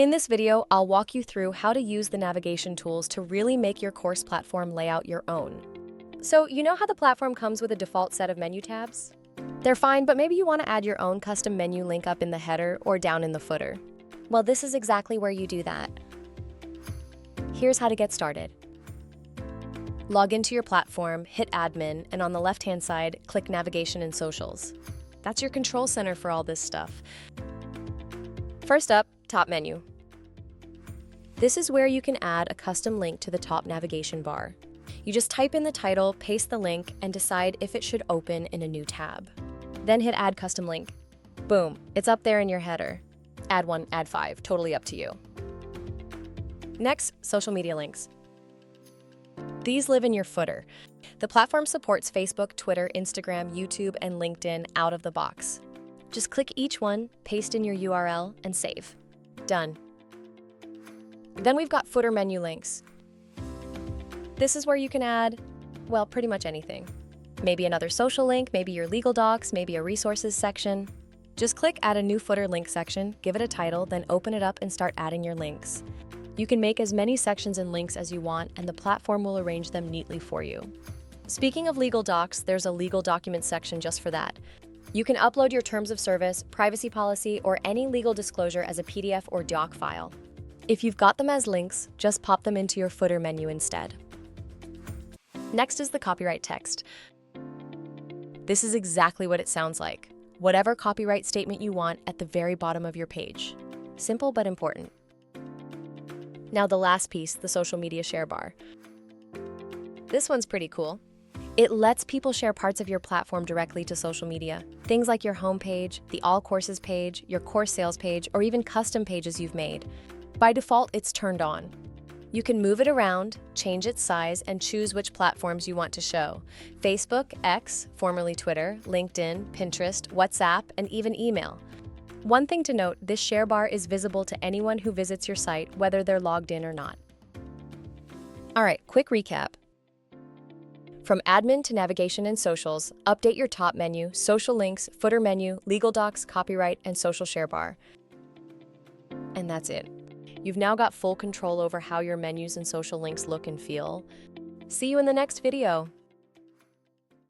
In this video, I'll walk you through how to use the navigation tools to really make your course platform layout your own. So, you know how the platform comes with a default set of menu tabs? They're fine, but maybe you want to add your own custom menu link up in the header or down in the footer. Well, this is exactly where you do that. Here's how to get started. Log into your platform, hit admin, and on the left-hand side, click navigation and socials. That's your control center for all this stuff. First up, top menu. This is where you can add a custom link to the top navigation bar. You just type in the title, paste the link, and decide if it should open in a new tab. Then hit add custom link. Boom, it's up there in your header. Add 1, add 5, totally up to you. Next, social media links. These live in your footer. The platform supports Facebook, Twitter, Instagram, YouTube, and LinkedIn out of the box. Just click each one, paste in your URL, and save. Done. Then we've got footer menu links. This is where you can add, well, pretty much anything. Maybe another social link, maybe your legal docs, maybe a resources section. Just click add a new footer link section, give it a title, then open it up and start adding your links. You can make as many sections and links as you want, and the platform will arrange them neatly for you. Speaking of legal docs, there's a legal documents section just for that. You can upload your terms of service, privacy policy, or any legal disclosure as a PDF or doc file. If you've got them as links, just pop them into your footer menu instead. Next is the copyright text. This is exactly what it sounds like. Whatever copyright statement you want at the very bottom of your page. Simple but important. Now the last piece, the social media share bar. This one's pretty cool. It lets people share parts of your platform directly to social media. Things like your homepage, the all courses page, your course sales page, or even custom pages you've made. By default, it's turned on. You can move it around, change its size, and choose which platforms you want to show. Facebook, X, formerly Twitter, LinkedIn, Pinterest, WhatsApp, and even email. One thing to note, this share bar is visible to anyone who visits your site, whether they're logged in or not. All right, quick recap. From admin to navigation and socials, update your top menu, social links, footer menu, legal docs, copyright, and social share bar. And that's it. You've now got full control over how your menus and social links look and feel. See you in the next video.